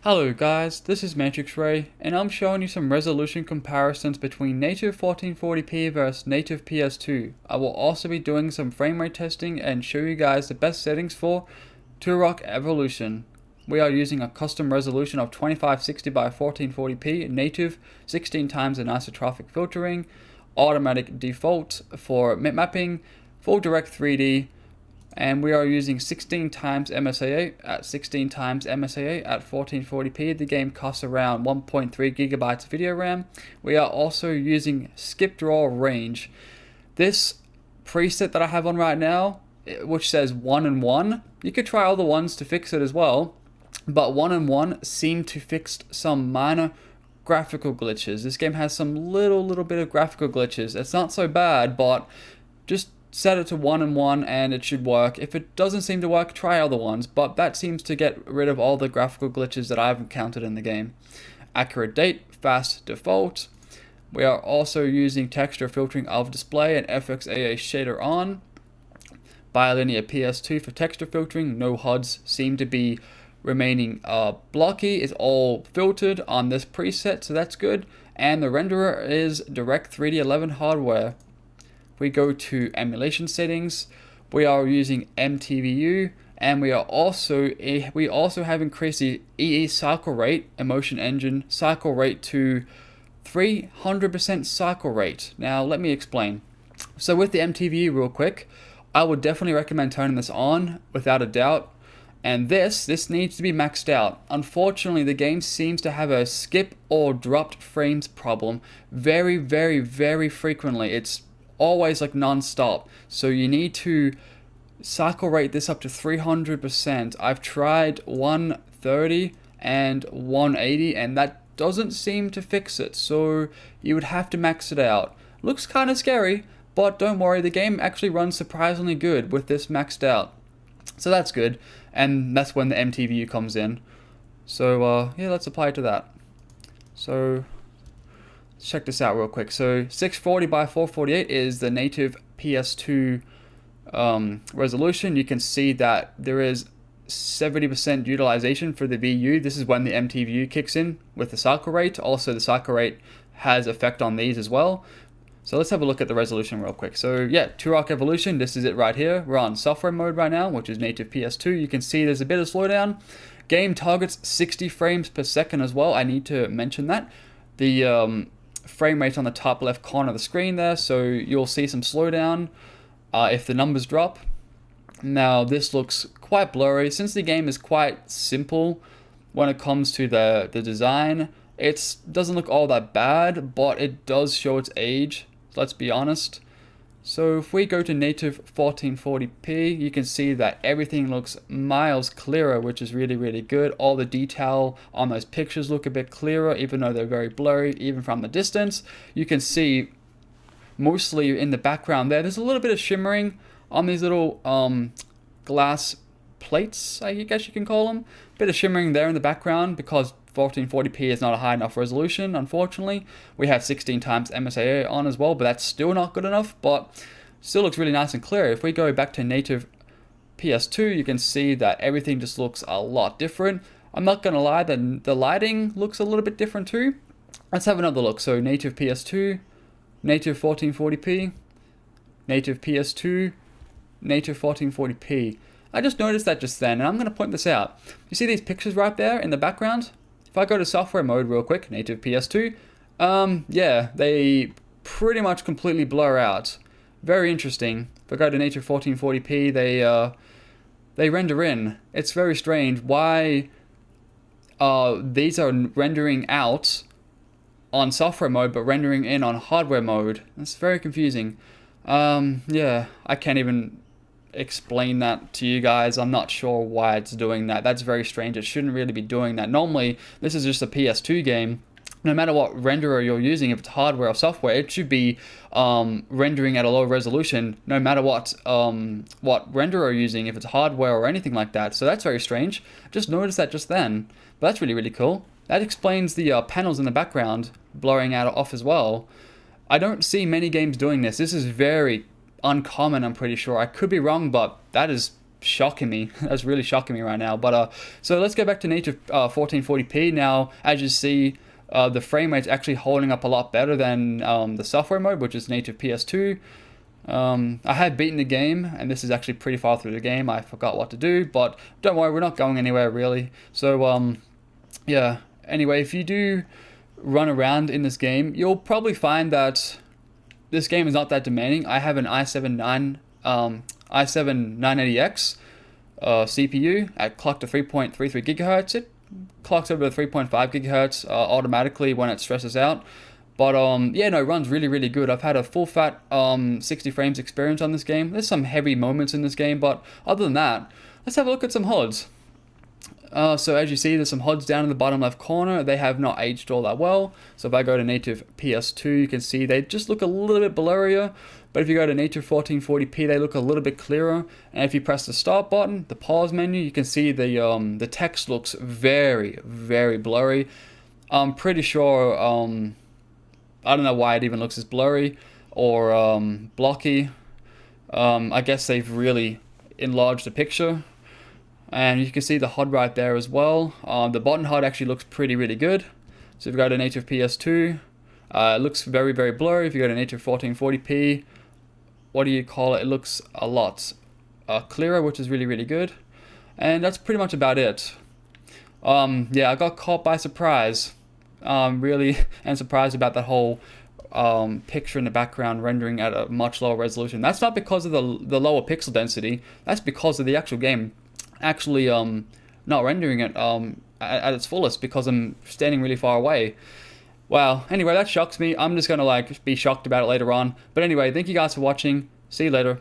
Hello guys, this is Matrix Ray, and I'm showing you some resolution comparisons between native 1440p versus native PS2. I will also be doing some frame rate testing and show you guys the best settings for Turok Evolution. We are using a custom resolution of 2560 by 1440p, native 16 times anisotrophic filtering, automatic default for mapping, full direct 3D, and we are using 16 times MSAA at 16 times MSAA at 1440p. The game costs around 1.3 gigabytes video RAM. We are also using skipdraw range. This preset that I have on right now, which says 1 and 1, you could try other ones to fix it as well, but 1 and 1 seem to fix some minor graphical glitches. This game has some little bit of graphical glitches. It's not so bad, but just set it to 1 and 1 and it should work. If it doesn't seem to work, try other ones, but that seems to get rid of all the graphical glitches that I've encountered in the game. Accurate date, fast default. We are also using texture filtering of display and FXAA shader on. Bilinear PS2 for texture filtering. No HUDs seem to be remaining blocky. It's all filtered on this preset, so that's good. And the renderer is Direct3D 11 hardware. We go to emulation settings. We are using MTVU, and we also have increased the EE cycle rate, Emotion Engine cycle rate, to 300% cycle rate. Now let me explain. So with the MTVU, real quick, I would definitely recommend turning this on without a doubt. And this needs to be maxed out. Unfortunately, the game seems to have a skip or dropped frames problem very frequently. It's always like non-stop, so you need to cycle rate this up to 300%. I've tried 130 and 180 and that doesn't seem to fix it, so you would have to max it out. Looks kind of scary, but don't worry, the game actually runs surprisingly good with this maxed out, so that's good. And that's when the MTVU comes in. So yeah, let's apply it to that. So check this out real quick. So 640 by 448 is the native PS2 resolution. You can see that there is 70% utilization for the VU. This is when the MTVU kicks in with the cycle rate. Also, the cycle rate has effect on these as well. So let's have a look at the resolution real quick. So yeah, Turok Evolution, this is it right here. We're on software mode right now, which is native PS2. You can see there's a bit of slowdown. Game targets 60 frames per second as well. I need to mention that. The frame rate on the top left corner of the screen there, so you'll see some slowdown if the numbers drop. Now this looks quite blurry. Since the game is quite simple when it comes to the design, it doesn't look all that bad, but it does show its age, let's be honest. So if we go to native 1440p, you can see that everything looks miles clearer, which is really good. All the detail on those pictures look a bit clearer, even though they're very blurry, even from the distance. You can see mostly in the background there's a little bit of shimmering on these little glass plates, I guess you can call them. Bit of shimmering there in the background because 1440p is not a high enough resolution, unfortunately. We have 16 times MSAA on as well, but that's still not good enough, but still looks really nice and clear. If we go back to native PS2, you can see that everything just looks a lot different. I'm not gonna lie, the lighting looks a little bit different too. Let's have another look. So native PS2, native 1440p, native PS2, native 1440p. I just noticed that just then, and I'm going to point this out. You see these pictures right there in the background? If I go to software mode real quick, native PS2, yeah, they pretty much completely blur out. Very interesting. If I go to native 1440p, they render in. It's very strange why these are rendering out on software mode, but rendering in on hardware mode. That's very confusing. Yeah, I can't even explain that to you guys. I'm not sure why it's doing that. That's very strange. It shouldn't really be doing that. Normally, this is just a PS2 game. No matter what renderer you're using, if it's hardware or software, it should be rendering at a low resolution, no matter what renderer you're using, if it's hardware or anything like that. So that's very strange. Just noticed that just then. But that's really cool. That explains the panels in the background blurring out off as well. I don't see many games doing this. This is very uncommon, I'm pretty sure. I could be wrong, but that is shocking me. That's really shocking me right now. But so let's go back to native 1440p. Now, as you see, the frame rate's actually holding up a lot better than the software mode, which is native PS2. I have beaten the game, and this is actually pretty far through the game. I forgot what to do, but don't worry, we're not going anywhere really. So yeah, anyway, if you do run around in this game, you'll probably find that this game is not that demanding. I have an i7 980X CPU at clock to 3.33 gigahertz. It clocks over to 3.5 gigahertz automatically when it stresses out. But yeah, no, it runs really, really good. I've had a full fat 60 frames experience on this game. There's some heavy moments in this game, but other than that, let's have a look at some HUDs. So as you see, there's some HUDs down in the bottom left corner. They have not aged all that well. So if I go to native PS2, you can see they just look a little bit blurrier. But if you go to native 1440p, they look a little bit clearer. And if you press the start button, the pause menu, you can see the text looks very, very blurry. I'm pretty sure, I don't know why it even looks as blurry or blocky. I guess they've really enlarged the picture. And you can see the HUD right there as well. The button HUD actually looks really good. So if you go to native PS2, it looks very, very blurry. If you go to native 1440p, what do you call it? It looks a lot clearer, which is really good. And that's pretty much about it. Yeah, I got caught by surprise. Really, and surprised about that whole picture in the background rendering at a much lower resolution. That's not because of the lower pixel density. That's because of the actual game actually not rendering it at its fullest, because I'm standing really far away. Wow. Anyway, that shocks me. I'm just gonna like be shocked about it later on. But anyway, thank you guys for watching. See you later.